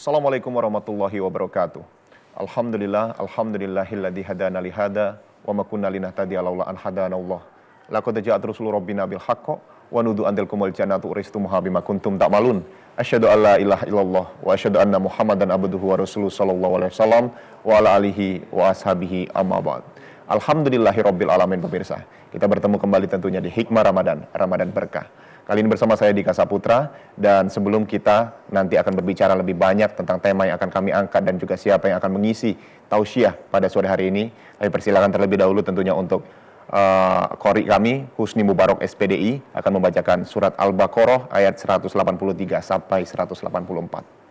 Assalamualaikum warahmatullahi wabarakatuh. Alhamdulillahilladzi hadana li hada wa ma kunna linahtadiya laula an hadanallah. Laqad ja'at rusulu rabbina bil haqqi wa nudu andilkumul jannatu uristumuha bima kuntum ta'malun. Asyhadu an la ilaha illallah wa asyhadu anna Muhammadan abduhu wa rasuluhu sallallahu alaihi wasallam wa ala alihi wa ashabihi amma ba'd. Alhamdulillahirabbil alamin pemirsa. Kita bertemu kembali tentunya di Hikmah Ramadan, Ramadan Berkah. Kali ini bersama saya Dika Saputra, dan sebelum kita nanti akan berbicara lebih banyak tentang tema yang akan kami angkat dan juga siapa yang akan mengisi tausiah pada sore hari ini, kami persilakan terlebih dahulu tentunya untuk qori kami, Husni Mubarak SPDI, akan membacakan surat Al-Baqarah ayat 183 sampai 184.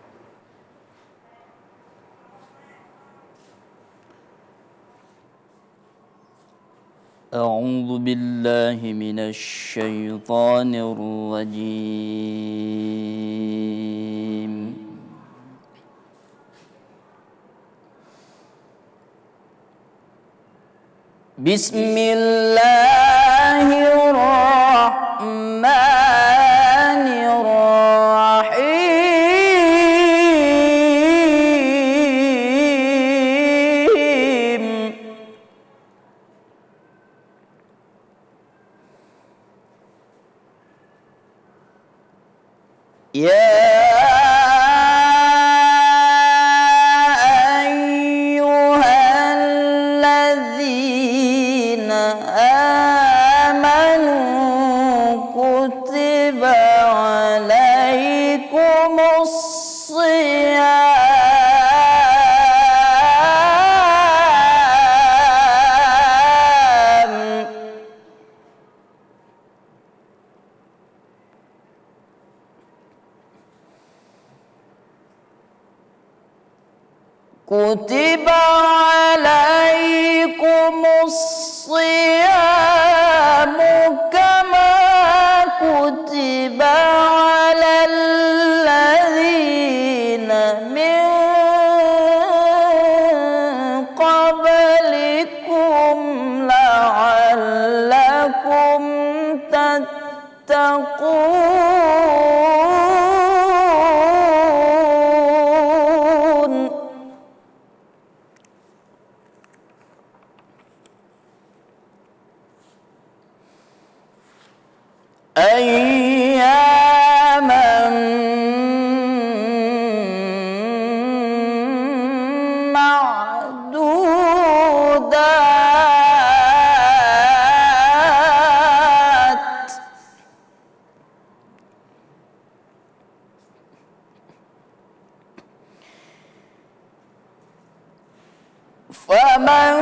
أعوذ بالله من الشيطان الرجيم بسم الله الرحمن الرحيم يا أيها الذين آمنوا كتب عليكم الصيام كتب عليكم الصيام كما كتب على الذين من قبلكم لعلكم تتقون أياما معدودات فمن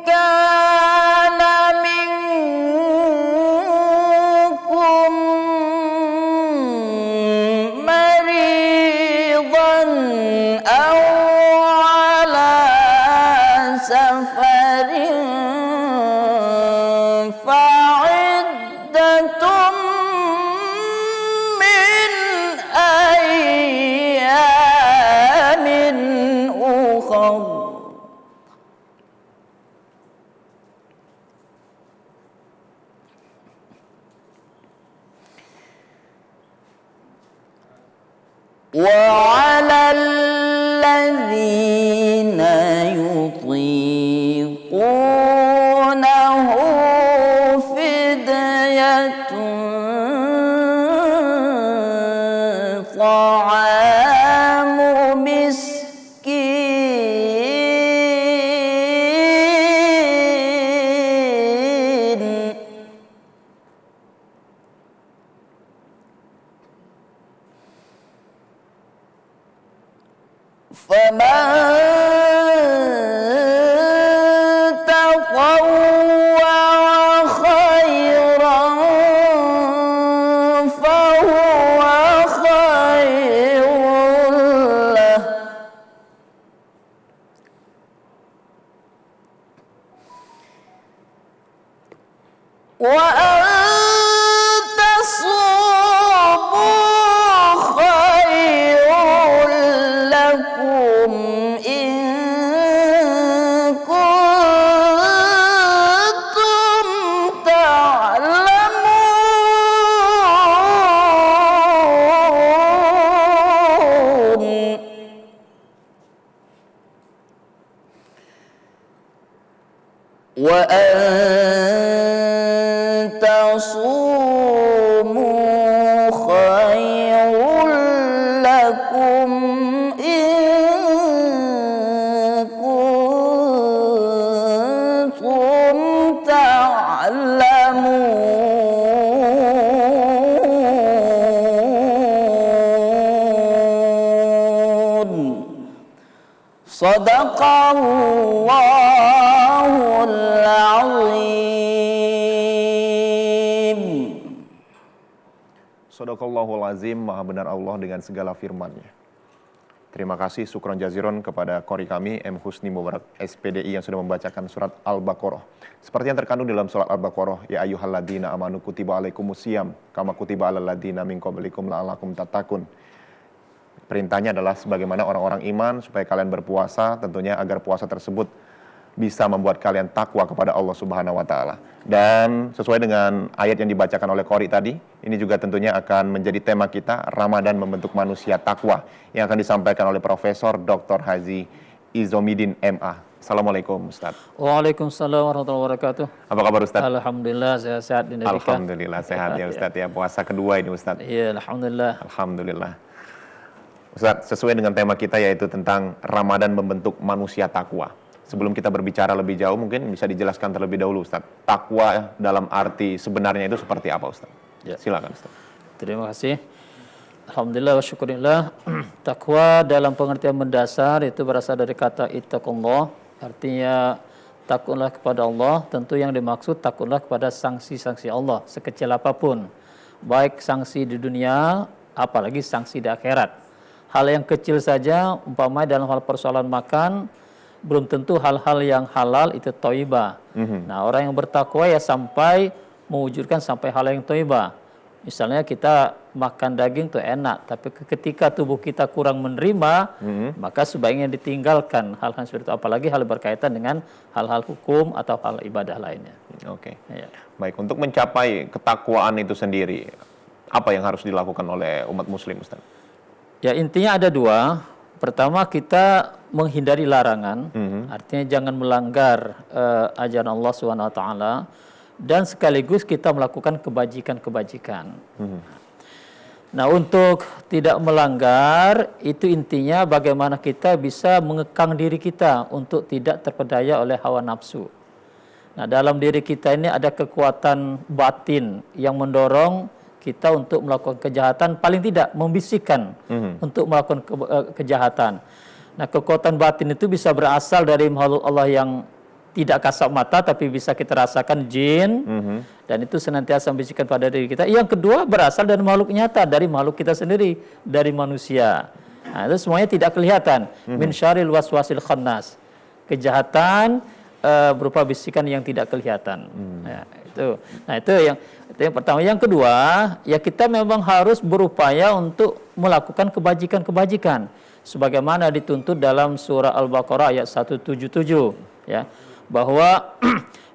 كان منكم مريضا أو على سفر فعدة من أيام أخر وعلى الذين يطيقونه فدية طعام مسكين فمن تطوع خيرا فهو خير له وأن تصوموا خير لكم إن كنتم تعلمون wa an tasumu khairul lakum in kuntum ta'lamun. Sadaqallahul azim. Sadaqallahul azim, maha benar Allah dengan segala firman-Nya. Terima kasih syukron jaziron kepada qori kami M. Husni Mubarak SPDI yang sudah membacakan surat Al-Baqarah. Seperti yang terkandung dalam surat Al-Baqarah, ya ayyuhalladzina amanu kutiba alaikumusiyam kama kutiba alal ladzina min qablikum la'allakum tattaqun. Perintahnya adalah sebagaimana orang-orang iman supaya kalian berpuasa, tentunya agar puasa tersebut bisa membuat kalian takwa kepada Allah Subhanahu wa taala. Dan sesuai dengan ayat yang dibacakan oleh qori tadi, ini juga tentunya akan menjadi tema kita, Ramadan membentuk manusia takwa, yang akan disampaikan oleh Profesor Dr. Haji Izomidin MA. Assalamualaikum Ustaz. Waalaikumsalam warahmatullahi wabarakatuh. Apa kabar Ustaz? Alhamdulillah sehat di negeri. Alhamdulillah sehat ya Ustaz ya. Puasa kedua ini Ustaz. Iya, alhamdulillah. Alhamdulillah. Ustaz, sesuai dengan tema kita yaitu tentang Ramadan membentuk manusia takwa. Sebelum kita berbicara lebih jauh, mungkin bisa dijelaskan terlebih dahulu Ustaz. Takwa dalam arti sebenarnya itu seperti apa Ustaz? Ya. Silakan Ustaz. Terima kasih. Alhamdulillah wa syukurillah. Takwa dalam pengertian mendasar itu berasal dari kata ittaqullah. Artinya takutlah kepada Allah. Tentu yang dimaksud takutlah kepada sanksi-sanksi Allah sekecil apapun. Baik sanksi di dunia, apalagi sanksi di akhirat. Hal yang kecil saja, umpamanya dalam hal persoalan makan, belum tentu hal-hal yang halal itu thayyibah. Nah, orang yang bertakwa ya sampai mewujudkan sampai hal yang thayyibah. Misalnya kita makan daging itu enak, tapi ketika tubuh kita kurang menerima, maka sebaiknya ditinggalkan hal-hal seperti itu. Apalagi hal berkaitan dengan hal-hal hukum atau hal ibadah lainnya. Oke. Ya. Baik, untuk mencapai ketakwaan itu sendiri, apa yang harus dilakukan oleh umat muslim Ustaz? Ya, intinya ada dua. Pertama, kita menghindari larangan, artinya jangan melanggar ajaran Allah SWT, dan sekaligus kita melakukan kebajikan-kebajikan. Nah, untuk tidak melanggar, itu intinya bagaimana kita bisa mengekang diri kita untuk tidak terpedaya oleh hawa nafsu. Nah, dalam diri kita ini ada kekuatan batin yang mendorong kita untuk melakukan kejahatan, paling tidak membisikkan untuk melakukan kejahatan. Nah, kekuatan batin itu bisa berasal dari makhluk Allah yang tidak kasat mata, tapi bisa kita rasakan jin, dan itu senantiasa membisikkan pada diri kita. Yang kedua berasal dari makhluk nyata, dari makhluk kita sendiri, dari manusia. Nah, itu semuanya tidak kelihatan. Min syarril waswasil khannas. Kejahatan berupa bisikan yang tidak kelihatan. Ya, itu. Nah, itu yang pertama. Yang kedua, ya kita memang harus berupaya untuk melakukan kebajikan-kebajikan sebagaimana dituntut dalam surah Al-Baqarah ayat 177, ya, bahwa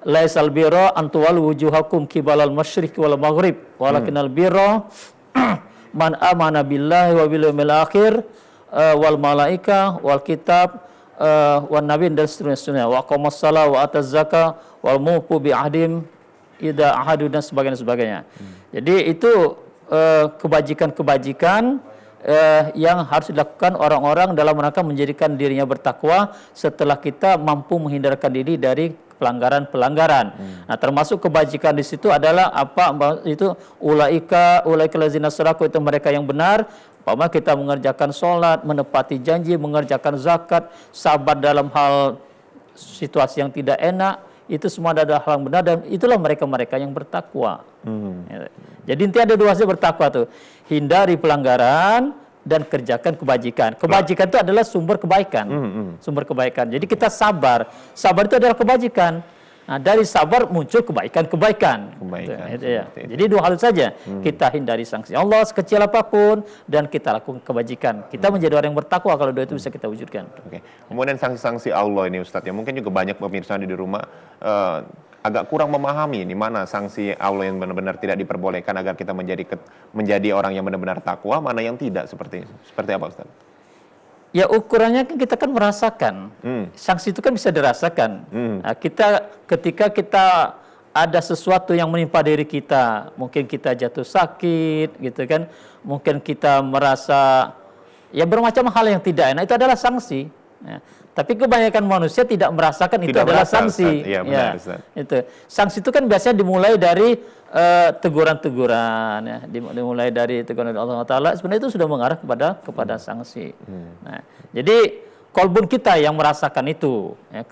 laisal birra an tuwallu wujuhakum qibalal masyriq wal maghrib walakinal birra man amana billahi wa bil yawmil akhir wal malaika wal kitab wan nabiin dan seterusnya, wa aqamas shalah wa ataz zakah wal mufu bi ahdim idza ahadu dan sebagainya. Jadi itu kebajikan-kebajikan yang harus dilakukan orang-orang dalam rangka menjadikan dirinya bertakwa setelah kita mampu menghindarkan diri dari pelanggaran-pelanggaran. Nah, termasuk kebajikan di situ adalah apa? Itu ulaika lazina saraku, itu mereka yang benar. Umpama kita mengerjakan sholat, menepati janji, mengerjakan zakat, sabar dalam hal situasi yang tidak enak, itu semua adalah hal yang benar, dan itulah mereka-mereka yang bertakwa. Jadi intinya ada dua saja bertakwa tuh. Hindari pelanggaran dan kerjakan kebajikan. Kebajikan itu adalah sumber kebaikan. Sumber kebaikan. Jadi kita sabar. Sabar itu adalah kebajikan. Nah, dari sabar muncul kebaikan-kebaikan. Ya. Jadi dua hal saja. Kita hindari sanksi Allah sekecil apapun, dan kita lakukan kebajikan. Kita menjadi orang yang bertakwa kalau dua itu bisa kita wujudkan. Oke. Kemudian sanksi-sanksi Allah ini Ustadz, ya mungkin juga banyak pemirsa di rumah agak kurang memahami di mana sanksi Allah yang benar-benar tidak diperbolehkan agar kita menjadi orang yang benar-benar takwa, mana yang tidak, seperti apa Ustadz? Ya ukurannya kan kita kan merasakan. Sanksi itu kan bisa dirasakan. Nah, ketika kita ada sesuatu yang menimpa diri kita, mungkin kita jatuh sakit, gitu kan, mungkin kita merasa ya bermacam hal yang tidak enak, itu adalah sanksi. Ya. Tapi kebanyakan manusia tidak merasakan itu adalah sanksi. Iya, benar, Ustaz. Itu sanksi itu kan biasanya dimulai dari teguran-teguran, ya, dimulai dari teguran dari Allah Taala. Sebenarnya itu sudah mengarah kepada sanksi. Nah, jadi kolbun kita yang merasakan itu, ya,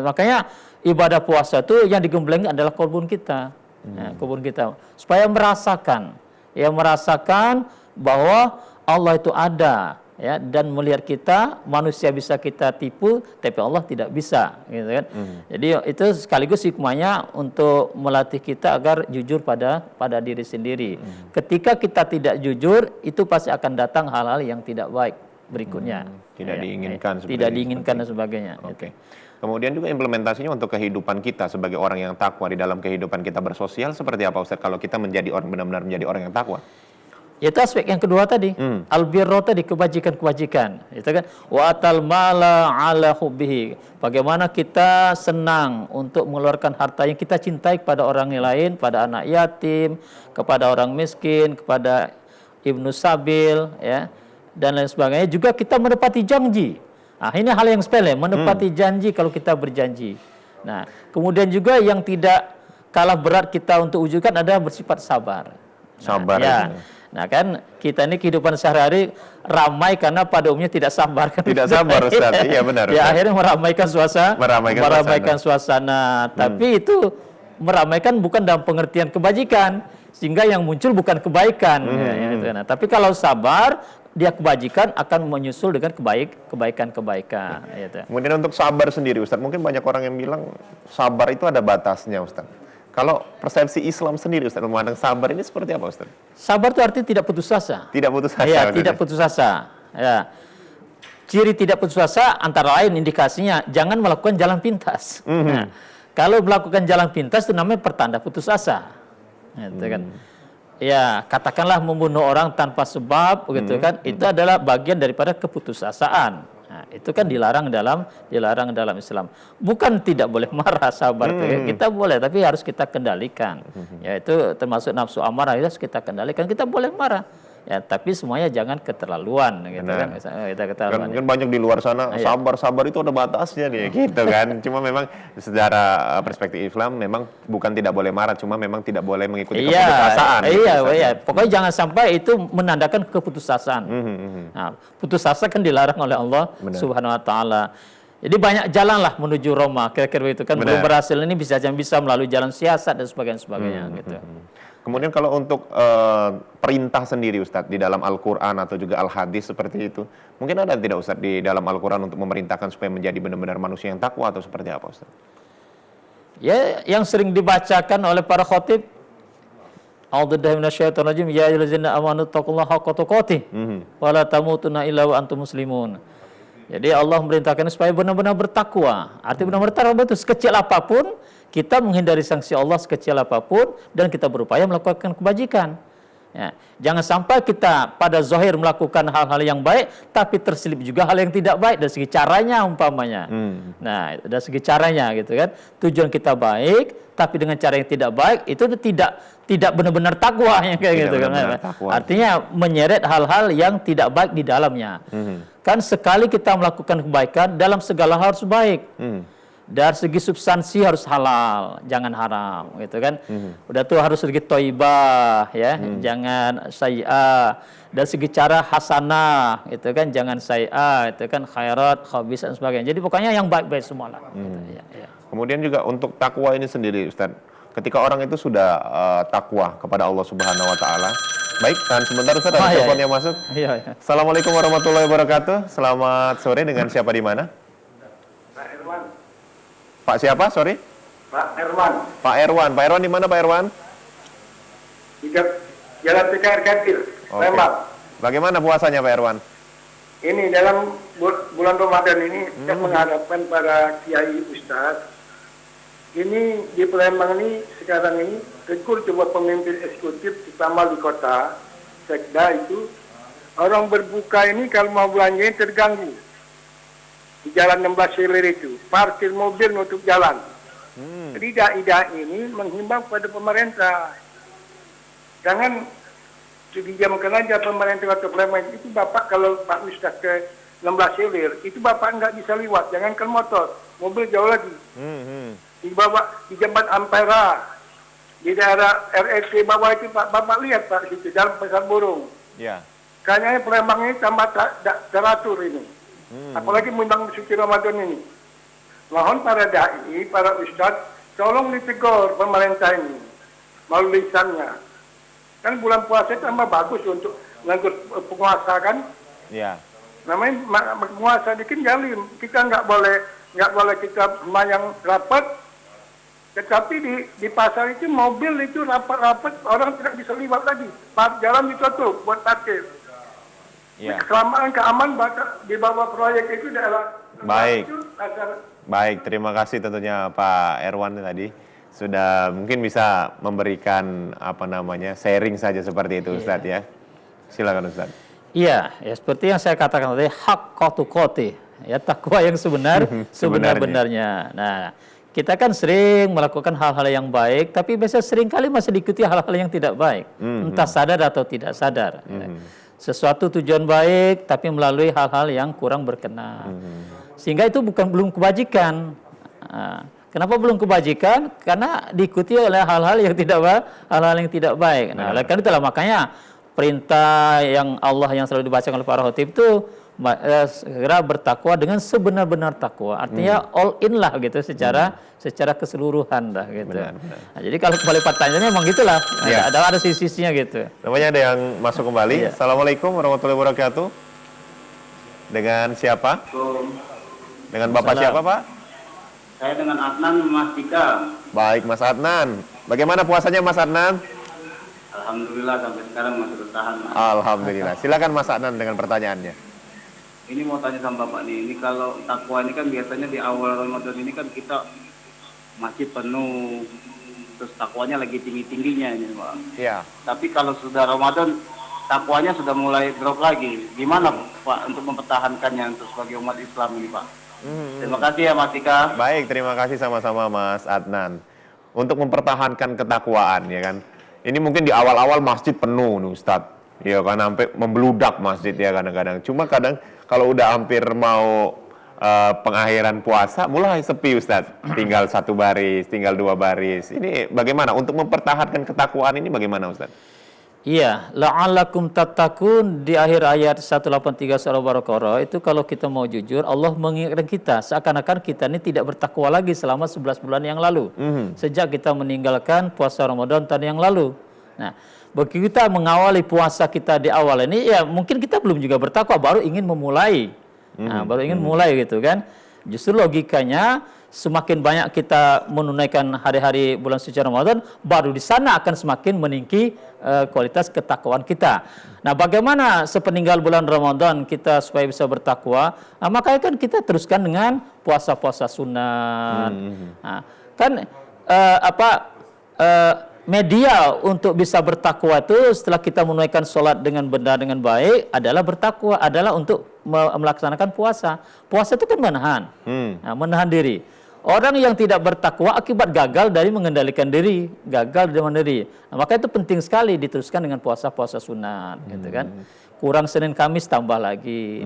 makanya ibadah puasa itu yang digembleng adalah kolbun kita, ya, kolbun kita, supaya merasakan, ya, merasakan bahwa Allah itu ada. Ya, dan melihat kita, manusia bisa kita tipu, tapi Allah tidak bisa, gitu kan? Jadi itu sekaligus hikmahnya untuk melatih kita agar jujur pada diri sendiri. Ketika kita tidak jujur, itu pasti akan datang hal-hal yang tidak baik berikutnya. Tidak diinginkan. Tidak diinginkan dan sebagainya. Oke. Kemudian juga implementasinya untuk kehidupan kita sebagai orang yang takwa di dalam kehidupan kita bersosial seperti apa, Ustaz? Kalau kita menjadi orang benar-benar menjadi orang yang takwa. Itu aspek yang kedua tadi, albirro tadi, kebajikan-kebajikan, itu kan, wa atal mala ala hubbihi, bagaimana kita senang untuk mengeluarkan harta yang kita cintai kepada orang lain, pada anak yatim, kepada orang miskin, kepada ibnu sabil, ya, dan lain sebagainya. Juga kita menepati janji. Nah, ini hal yang sepele, menepati janji kalau kita berjanji. Nah, kemudian juga yang tidak kalah berat kita untuk wujudkan adalah bersifat sabar. Sabar. Ya. Nah kan kita ini kehidupan sehari-hari ramai karena pada umumnya tidak sabar kan. Tidak sabar, Ustaz. Iya benar. Ya akhirnya meramaikan suasana. Tapi itu meramaikan bukan dalam pengertian kebajikan, sehingga yang muncul bukan kebaikan. Nah, tapi kalau sabar, dia kebajikan akan menyusul dengan kebaikan-kebaikan. Gitu. Kemudian untuk sabar sendiri, Ustaz, mungkin banyak orang yang bilang sabar itu ada batasnya, Ustaz. Kalau persepsi Islam sendiri, Ustaz, memandang sabar ini seperti apa, Ustaz? Sabar itu artinya tidak putus asa. Tidak putus asa. Ya, tidak putus asa. Ya. Ciri tidak putus asa antara lain indikasinya jangan melakukan jalan pintas. Nah, kalau melakukan jalan pintas itu namanya pertanda putus asa. Gitu kan. Ya, katakanlah membunuh orang tanpa sebab, begitu kan? Itu adalah bagian daripada keputusasaan. Nah, itu kan dilarang dalam Islam. Bukan tidak boleh marah, sabar. Kita boleh, tapi harus kita kendalikan. Yaitu termasuk nafsu amarah harus kita kendalikan. Kita boleh marah, ya, tapi semuanya jangan keterlaluan, gitu kan? Kita keterlaluan. Kan banyak di luar sana sabar itu ada batasnya nih, gitu kan? Cuma memang secara perspektif Islam memang bukan tidak boleh marah, cuma memang tidak boleh mengikuti keputusasaan. Iya. Pokoknya jangan sampai itu menandakan keputusasaan. Nah, putus asa kan dilarang oleh Allah Subhanahu Wa Taala. Jadi banyak jalan lah menuju Roma, kira-kira begitu kan. Belum berhasil ini bisa melalui jalan siasat dan sebagainya, gitu. Kemudian kalau untuk perintah sendiri, Ustadz, di dalam Al-Quran atau juga Al-Hadis seperti itu, mungkin ada tidak, Ustadz, di dalam Al-Quran untuk memerintahkan supaya menjadi benar-benar manusia yang takwa atau seperti apa, Ustadz? Ya, yang sering dibacakan oleh para khatib, A'udzubillahi minasyaitonir rajim, ya ayyuhallazina amanu taqullaha haqqa tuqatih wa la tamutunna illa wa antum muslimun. Jadi Allah memerintahkan supaya benar-benar bertakwa. Artinya benar-benar bertakwa itu sekecil apapun kita menghindari sanksi Allah, sekecil apapun, dan kita berupaya melakukan kebajikan. Ya, jangan sampai kita pada zahir melakukan hal-hal yang baik, tapi terselip juga hal yang tidak baik dari segi caranya umpamanya. Nah, dari segi caranya gitu kan. Tujuan kita baik, tapi dengan cara yang tidak baik itu tidak benar-benar takwa yang kayak gitu kan. Artinya menyeret hal-hal yang tidak baik di dalamnya. Kan sekali kita melakukan kebaikan, dalam segala hal harus baik. Dari segi substansi harus halal, jangan haram, gitu kan. Udah tuh harus segi thayyibah, ya, jangan sayyi'ah. Dari segi cara hasanah, itu kan, jangan sayyi'ah, itu kan khairat, khabis dan sebagainya. Jadi pokoknya yang baik-baik semua lah. Gitu, ya. Kemudian juga untuk takwa ini sendiri, Ustaz. Ketika orang itu sudah takwa kepada Allah Subhanahu Wa Taala. Baik, tahan sebentar, Ustaz, ada telepon yang masuk. Iya. Assalamualaikum warahmatullahi wabarakatuh. Selamat sore, dengan siapa di mana? Pak siapa? Sorry? Pak Erwan. Pak Erwan. Pak Erwan di mana, Pak Erwan? Di Jalan TKR Kantil, Lembang. Bagaimana puasanya, Pak Erwan? Ini dalam bulan Ramadan ini kita mengharapkan para kiai ustaz. Ini di Palembang ini sekarang ini tegur coba pemimpin eksekutif terutama di kota Sekda itu orang berbuka ini kalau mau belanja terganggu. Di jalan 16 Silir itu, parkir mobil nutup jalan. Jadi dai-dai ini menghimbau kepada pemerintah. Jangan didiamkan aja pemerintah atau Sleman. Itu Bapak kalau Pak Ustaz ke 16 Silir, itu Bapak nggak bisa lewat. Jangankan motor, mobil jauh lagi. Di bawah, di Jembatan Ampera, di daerah RSC bawah itu Bapak lihat Pak, situ jalan Pasar Burung. Ya. Kayaknya Palembang ini tambah teratur ini. Apalagi menjelang suci Ramadan ini. Mohon para dai, para ustadz, tolong ditegur pemerintah ini melalui lisannya. Kan bulan puasa tambah bagus untuk mengangkut penguasa kan. Ya. Namanya penguasa bikin jalim. Kita nggak boleh kita semayang rapat. Tetapi di pasar itu mobil itu rapat-rapat orang tidak bisa lewat lagi. Jalan ditutup buat parkir. Ya. Keamanan di bawah proyek itu adalah Baik. Baik, terima kasih tentunya Pak Erwan tadi sudah mungkin bisa memberikan sharing saja seperti itu Ustadz ya. Silakan Ustadz. Iya, ya seperti yang saya katakan tadi, hak kote, ya takwa yang sebenar-benarnya. Nah, kita kan sering melakukan hal-hal yang baik, tapi biasanya seringkali masih diikuti hal-hal yang tidak baik, entah sadar atau tidak sadar. Sesuatu tujuan baik, tapi melalui hal-hal yang kurang berkenan. Sehingga itu belum kebajikan. Kenapa belum kebajikan? Karena diikuti oleh hal-hal yang tidak baik. Nah, oleh karena itulah makanya perintah yang Allah yang selalu dibacakan oleh para khatib itu segera bertakwa dengan sebenar-benar takwa. Artinya all in lah gitu secara keseluruhan lah gitu. Benar. Nah, jadi kalau kembali pertanyaannya memang gitulah. Ya. Ada sisi-sisinya gitu. Namanya ada yang masuk kembali. Iya. Assalamualaikum warahmatullahi wabarakatuh. Dengan siapa? Dengan Bapak siapa, Pak? Saya dengan Adnan memastikan. Baik, Mas Adnan. Bagaimana puasanya Mas Adnan? Alhamdulillah sampai sekarang masih bertahan, Mas. Alhamdulillah. Silakan Mas Adnan dengan pertanyaannya. Ini mau tanya sama Bapak nih, ini kalau takwa ini kan biasanya di awal Ramadan ini kan kita masih penuh, terus takwanya lagi tinggi-tingginya ini, Pak. Iya. Tapi kalau sudah Ramadan, takwanya sudah mulai drop lagi. Gimana Pak untuk mempertahankannya untuk sebagai umat Islam ini, Pak? Terima kasih ya Mas Tika. Baik, terima kasih sama-sama Mas Adnan. Untuk mempertahankan ketakwaan ya kan. Ini mungkin di awal-awal masjid penuh nih Ustadz. Ya kan sampai membludak masjid ya kadang-kadang. Cuma kadang kalau udah hampir mau pengakhiran puasa mulai sepi Ustadz. Tinggal 1 baris, tinggal 2 baris. Ini bagaimana untuk mempertahankan ketakwaan ini bagaimana Ustadz? Iya, la'allakum tattaqun di akhir ayat 183 surah Baqarah itu kalau kita mau jujur Allah mengingatkan kita seakan-akan kita ini tidak bertakwa lagi selama 11 bulan yang lalu. Sejak kita meninggalkan puasa Ramadan tahun yang lalu. Nah, begitu kita mengawali puasa kita di awal ini ya mungkin kita belum juga bertakwa, baru ingin memulai. Nah, baru ingin mulai gitu kan. Justru logikanya semakin banyak kita menunaikan hari-hari bulan suci Ramadan, baru di sana akan semakin meninggi kualitas ketakwaan kita. Nah, bagaimana sepeninggal bulan Ramadan kita supaya bisa bertakwa? Nah, makanya kan kita teruskan dengan puasa-puasa sunat. Nah, kan media untuk bisa bertakwa itu setelah kita menunaikan sholat dengan benar dengan baik adalah bertakwa, adalah untuk melaksanakan puasa. Puasa itu kan menahan, menahan diri. Orang yang tidak bertakwa akibat gagal dari mengendalikan diri, gagal dari mandiri. Nah, maka itu penting sekali diteruskan dengan puasa-puasa sunat, gitu kan. Kurang Senin Kamis tambah lagi.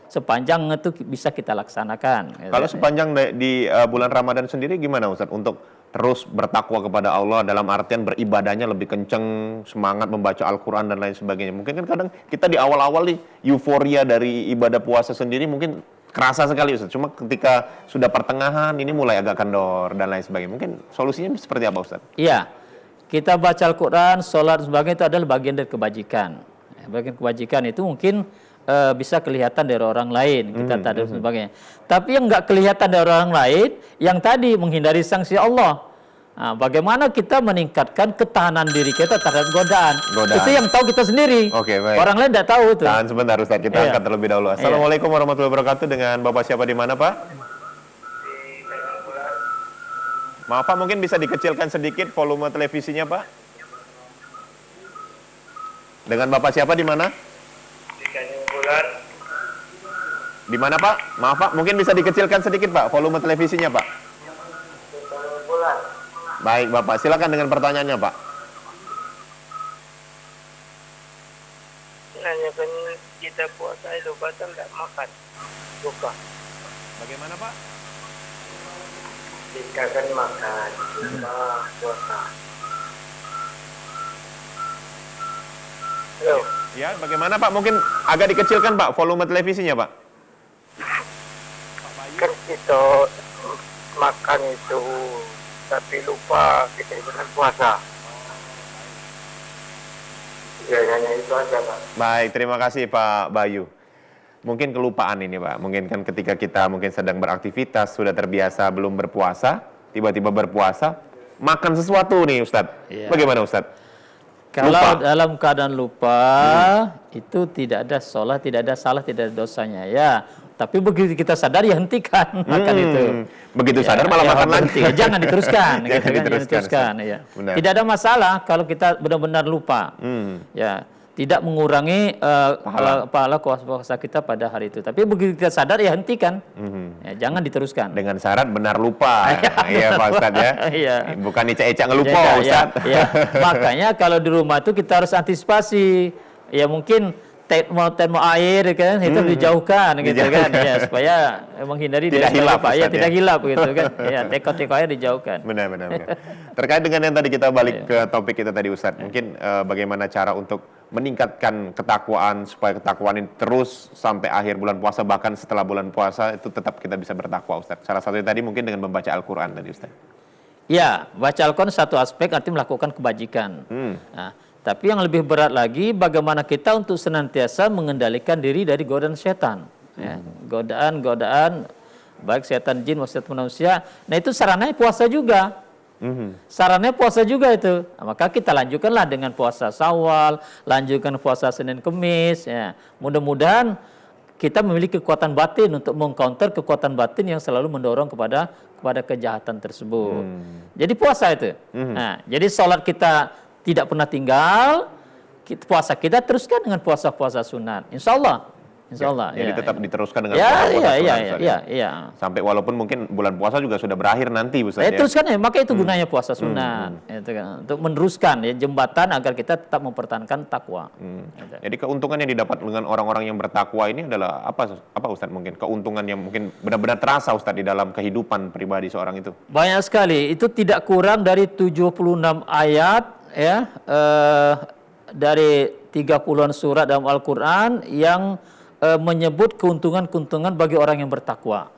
Sepanjang itu bisa kita laksanakan. Gitu. Kalau sepanjang di bulan Ramadan sendiri gimana Ustaz untuk terus bertakwa kepada Allah dalam artian beribadahnya lebih kenceng, semangat membaca Al-Quran dan lain sebagainya. Mungkin kan kadang kita di awal-awal nih euforia dari ibadah puasa sendiri mungkin kerasa sekali Ustaz. Cuma ketika sudah pertengahan ini mulai agak kendor dan lain sebagainya. Mungkin solusinya seperti apa Ustaz? Iya, kita baca Al-Quran, sholat dan sebagainya itu adalah bagian dari kebajikan. Bagian kebajikan itu mungkin bisa kelihatan dari orang lain, kita dan sebagainya. Tapi yang nggak kelihatan dari orang lain, yang tadi menghindari sanksi Allah. Nah, bagaimana kita meningkatkan ketahanan diri kita terhadap godaan. Itu yang tahu kita sendiri. Oke, baik. Orang lain tidak tahu itu. Tahan sebentar Ustaz, kita angkat terlebih dahulu. Assalamualaikum warahmatullahi wabarakatuh. Dengan Bapak siapa di mana Pak? Maaf Pak, mungkin bisa dikecilkan sedikit volume televisinya Pak. Dengan Bapak siapa di mana? Di Di mana Pak? Maaf Pak, mungkin bisa dikecilkan sedikit Pak, volume televisinya Pak. Baik Bapak, silakan dengan pertanyaannya Pak. Nanyakan kita puasa itu batal tak makan buka. Bagaimana Pak? Kita kan makan buka puasa. Halo. Ya, bagaimana Pak? Mungkin agak dikecilkan Pak, volume televisinya Pak. Kan kita makan itu tapi lupa kita ikutan puasa. Ya, hanya itu aja Pak. Baik, terima kasih Pak Bayu. Mungkin kelupaan ini Pak, mungkin kan ketika kita mungkin sedang beraktivitas, sudah terbiasa belum berpuasa, tiba-tiba berpuasa, makan sesuatu nih Ustadz. Iya. Bagaimana Ustadz? Kalau Lupa. dalam keadaan lupa, itu tidak ada sholat, tidak ada salah, tidak ada dosanya. Ya, tapi begitu kita sadar ya hentikan makan itu. Begitu Ya, sadar malah ya, makan berhenti. lagi. Jangan diteruskan, Jangan gitu kan, jangan diteruskan, diteruskan. Ustaz. Ya. Benar. Tidak ada masalah kalau kita benar-benar lupa. Ya, tidak mengurangi pahala puasa kita pada hari itu. Tapi begitu kita sadar ya hentikan. Ya, jangan diteruskan. Dengan syarat benar lupa. Iya Pak Ustadz ya. Iya. Bukan ecek-ecek ngelupa Ya, Ustadz. ya. Makanya kalau di rumah itu kita harus antisipasi. Ya mungkin termo air kan itu dijauhkan gitu kan ya supaya menghindari Tidak dari hilap, apa ya Ustaz, tidak ya. hilap gitu kan. Ya, teko air dijauhkan. Benar. Terkait dengan yang tadi kita balik ke topik kita tadi Ustadz, mungkin bagaimana cara untuk meningkatkan ketakwaan supaya ketakwaan ini terus sampai akhir bulan puasa, bahkan setelah bulan puasa itu tetap kita bisa bertakwa Ustadz. Salah satunya tadi mungkin dengan membaca Al-Quran tadi Ustadz. Ya, baca Al-Quran satu aspek artinya melakukan kebajikan. Nah, tapi yang lebih berat lagi bagaimana kita untuk senantiasa mengendalikan diri dari godaan setan. Ya, godaan baik setan jin maupun setan manusia. Nah itu sarananya puasa juga. Sarannya puasa juga itu. Nah, maka kita lanjutkanlah dengan puasa Syawal, lanjutkan puasa Senin Kemis. Ya. Mudah-mudahan kita memiliki kekuatan batin untuk mengcounter kekuatan batin yang selalu mendorong kepada kejahatan tersebut. Jadi puasa itu. Nah, jadi sholat kita tidak pernah tinggal, puasa kita teruskan dengan puasa-puasa sunat. Insya Allah. Jadi tetap diteruskan dengan ya, puasa ya, sunat, ya, Ustadz, ya, ya. ya. Sampai walaupun mungkin bulan puasa juga sudah berakhir nanti Ustadz ya. Teruskan ya, maka itu gunanya puasa sunat. Itu kan, untuk meneruskan ya jembatan agar kita tetap mempertahankan takwa. Gitu. Jadi keuntungan yang didapat dengan orang-orang yang bertakwa ini adalah apa Ustadz mungkin? Keuntungan yang mungkin benar-benar terasa Ustadz di dalam kehidupan pribadi seorang itu. Banyak sekali, itu tidak kurang dari 76 ayat ya dari 30-an surat dalam Al-Qur'an yang menyebut keuntungan-keuntungan bagi orang yang bertakwa.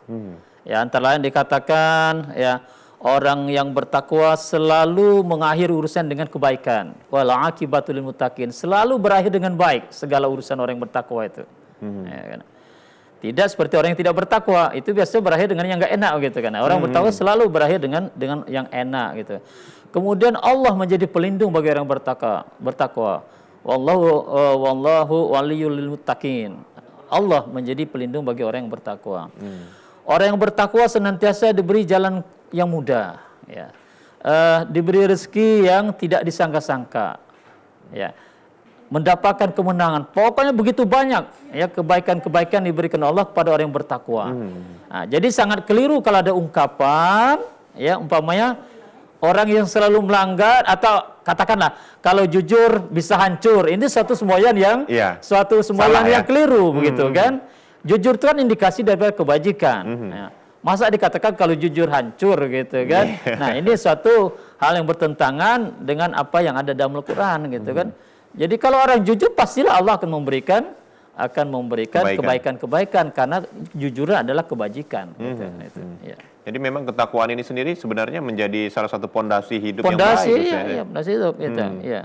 Ya, antara lain dikatakan ya orang yang bertakwa selalu mengakhiri urusan dengan kebaikan. Wal aqibatul lil muttaqin, selalu berakhir dengan baik segala urusan orang yang bertakwa itu. Ya, kan? Tidak seperti orang yang tidak bertakwa, itu biasanya berakhir dengan yang enggak enak gitu kan. Orang bertakwa selalu berakhir dengan yang enak gitu. Kemudian Allah menjadi pelindung bagi orang bertakwa. Wallahu waliyul lil muttaqin. Allah menjadi pelindung bagi orang yang bertakwa. Orang yang bertakwa senantiasa diberi jalan yang mudah, ya. Diberi rezeki yang tidak disangka-sangka, ya. Mendapatkan kemenangan. Pokoknya begitu banyak ya kebaikan-kebaikan diberikan Allah kepada orang yang bertakwa. Nah, jadi sangat keliru kalau ada ungkapan, ya umpamanya orang yang selalu melanggar atau katakanlah kalau jujur bisa hancur. Ini suatu semboyan yang yang keliru begitu kan. Jujur itu kan indikasi dari kebajikan. Ya. Masa dikatakan kalau jujur hancur gitu kan. Nah, ini suatu hal yang bertentangan dengan apa yang ada dalam Al-Qur'an gitu kan. Jadi kalau orang jujur pastilah Allah akan memberikan kebaikan-kebaikan karena jujuran adalah kebajikan gitu. Ya. Jadi memang ketakwaan ini sendiri sebenarnya menjadi salah satu pondasi hidup yang pondasi, baik. Iya, pondasi hidup gitu. Iya.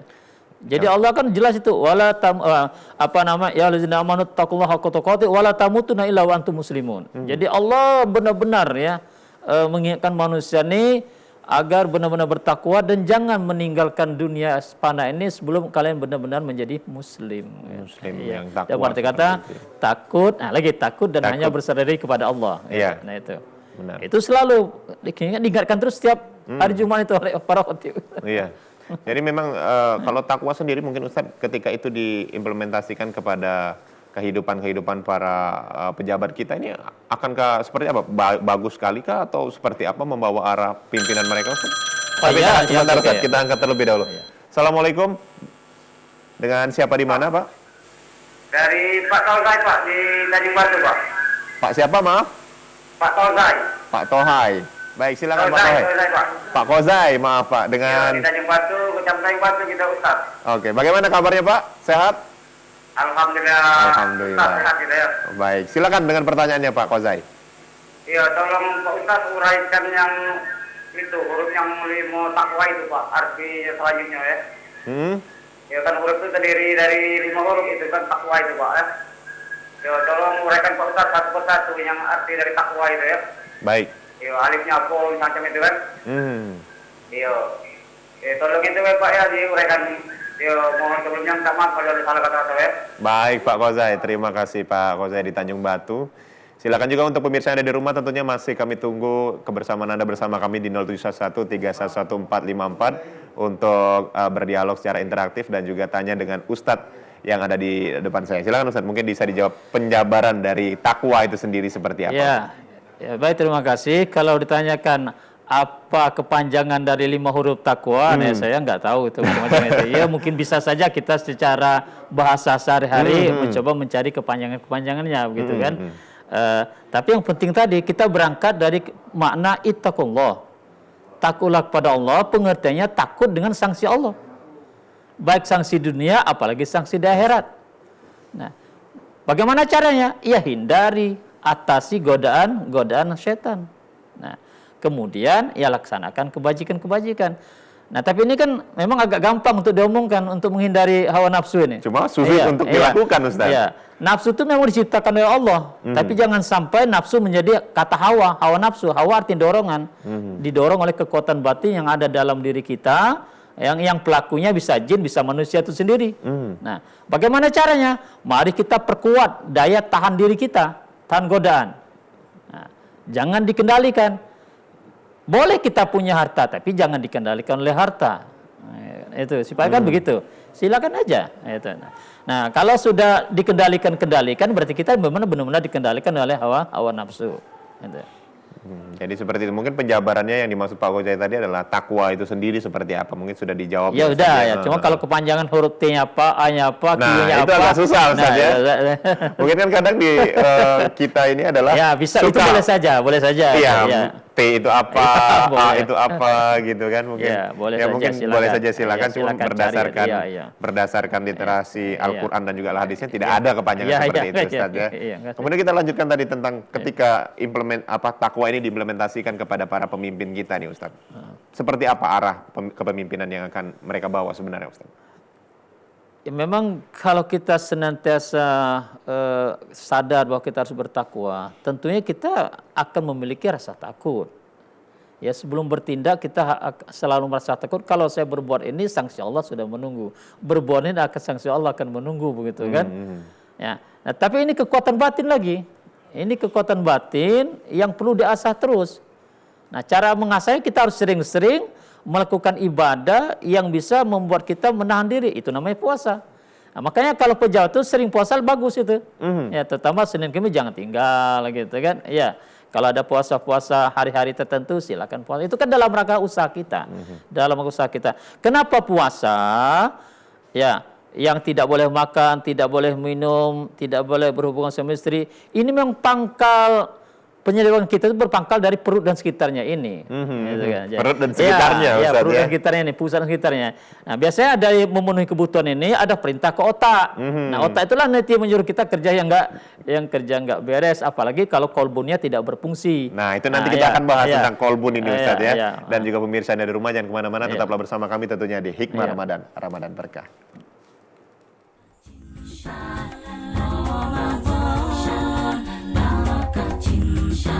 Jadi Allah kan jelas itu ya allazina amanu taqullaha haqqa tuqatih wala tamutunna illa wa antum muslimun. Jadi Allah benar-benar ya mengingatkan manusia ini agar benar-benar bertakwa dan jangan meninggalkan dunia fana ini sebelum kalian benar-benar menjadi muslim. Yang takwa. Dan arti kata takut, takut dan hanya bersandar diri kepada Allah. Iya. Nah itu. Benar. Itu selalu diingatkan terus setiap hari Jumat itu oleh para khotib. Iya. Jadi memang kalau takwa sendiri mungkin Ustadz ketika itu diimplementasikan kepada kehidupan para pejabat kita ini akankah seperti apa? Bagus sekali kah atau seperti apa membawa arah pimpinan mereka Ustaz? Tapi iya, sebentar oke, Ustaz, ya. kita angkat terlebih dahulu. Assalamualaikum. Dengan siapa di mana Pak? Dari Pak Tolzai Pak di Tanjung Batu Pak. Pak siapa maaf? Pak Tolzai. Pak Tohai. Baik, silakan Pak Tohai. Pak. Pak Kozai, maaf Pak, dengan Di Tanjung Batu, Kecamatan Tanjung Batu kita Ustaz. Oke, bagaimana kabarnya Pak? Sehat? Alhamdulillah. Alhamdulillah. Ustaz sehat kita ya. Baik, silakan dengan pertanyaannya Pak Kozai. Iya, tolong Pak Ustaz uraikan yang itu huruf yang lima takwa itu Pak, artinya selanjutnya ya. Ya kan huruf itu terdiri dari 5 huruf itu kan takwa itu Pak ya. Ya tolong uraikan Pak Ustaz satu persatu yang arti dari takwa itu ya. Baik. Ya alifnya apa macam itu kan. Iya. Ya tolong itu ya Pak ya diuraikan. Ya mohon sebelumnya minta maaf kalau ada salah kata-kata ya. Baik Pak Kozai, terima kasih Pak Kozai di Tanjung Batu. Silakan juga untuk pemirsa yang ada di rumah tentunya masih kami tunggu kebersamaan Anda bersama kami di 0711 311 454 untuk berdialog secara interaktif dan juga tanya dengan Ustadz yang ada di depan saya. Silakan Ustadz, mungkin bisa dijawab penjabaran dari takwa itu sendiri seperti apa? Ya, baik, terima kasih. Kalau ditanyakan apa kepanjangan dari 5 huruf takwa, nah, saya nggak tahu itu macam itu. Ya mungkin bisa saja kita secara bahasa sehari-hari mencoba mencari kepanjangannya, begitu kan. Tapi yang penting tadi kita berangkat dari makna ittaqullah. Takutlah kepada Allah, pengertiannya takut dengan sanksi Allah. Baik sanksi dunia, apalagi sanksi di akhirat. Nah, bagaimana caranya? Ya hindari, atasi godaan setan. Nah, kemudian ya laksanakan kebajikan-kebajikan. Nah, tapi ini kan memang agak gampang untuk diomongkan untuk menghindari hawa nafsu ini. Cuma sulit untuk dilakukan, Ustaz. Iya. Nafsu itu memang diciptakan oleh Allah, tapi jangan sampai nafsu menjadi kata hawa nafsu. Hawa artinya dorongan. Didorong oleh kekuatan batin yang ada dalam diri kita, yang pelakunya bisa jin, bisa manusia itu sendiri. Nah, bagaimana caranya? Mari kita perkuat daya tahan diri kita, tahan godaan. Nah, jangan dikendalikan. Boleh kita punya harta, tapi jangan dikendalikan oleh harta. Nah, itu supaya kan begitu. Silakan aja. Itu. Nah, kalau sudah dikendalikan berarti kita benar-benar dikendalikan oleh hawa nafsu. Gitu. Jadi seperti itu. Mungkin penjabarannya yang dimaksud Pak Gojai tadi adalah takwa itu sendiri seperti apa? Mungkin sudah dijawab. Ya udah ya. Cuma kalau kepanjangan huruf T-nya apa, A-nya apa, Q-nya apa. Nah, itu agak susah Ustaz ya. Mungkin kan kadang di kita ini adalah ya bisa suka. Itu boleh saja. Iya. Ya. T itu apa, A itu apa gitu kan mungkin. Ya, boleh saja silakan. Cuma berdasarkan berdasarkan literasi Al-Qur'an dan juga Al-Hadisnya tidak ada kepanjangan seperti itu Ustaz ya. Kemudian kita lanjutkan tadi tentang ketika takwa ini diimplementasikan kepada para pemimpin kita nih Ustaz. Seperti apa arah kepemimpinan yang akan mereka bawa sebenarnya Ustaz? Ya, memang kalau kita senantiasa sadar bahwa kita harus bertakwa, tentunya kita akan memiliki rasa takut. Ya, sebelum bertindak kita selalu merasa takut. Kalau saya berbuat ini, sanksi Allah sudah menunggu. Berbuat ini sanksi Allah akan menunggu, begitu kan? Ya. Nah, tapi ini kekuatan batin lagi. Ini kekuatan batin yang perlu diasah terus. Nah, cara mengasahnya kita harus sering-sering melakukan ibadah yang bisa membuat kita menahan diri. Itu namanya puasa. Nah, makanya kalau pejabat itu sering puasa bagus itu. Ya, terutama Senin Kamis jangan tinggal gitu kan. Ya, kalau ada puasa-puasa hari-hari tertentu silakan puasa. Itu kan dalam rangka usaha kita. Dalam rangka usaha kita. Kenapa puasa? Ya, yang tidak boleh makan, tidak boleh minum, tidak boleh berhubungan sama istri. Ini memang pangkal penyediaan kita itu berpangkal dari perut dan sekitarnya ini. Gitu kan. Perut dan sekitarnya, ya, perut dan sekitarnya ini, pusat dan sekitarnya. Nah, biasanya dari memenuhi kebutuhan ini ada perintah ke otak. Nah, otak itulah nanti menyuruh kita kerja yang nggak beres, apalagi kalau kolbunnya tidak berfungsi. Nah, itu nanti kita akan bahas tentang kolbun ini Ustaz ya. Dan juga pemirsa yang ada di rumah jangan kemana-mana, tetaplah bersama kami tentunya di Hikmah Ramadan Berkah. Ramadan, barakah cinta.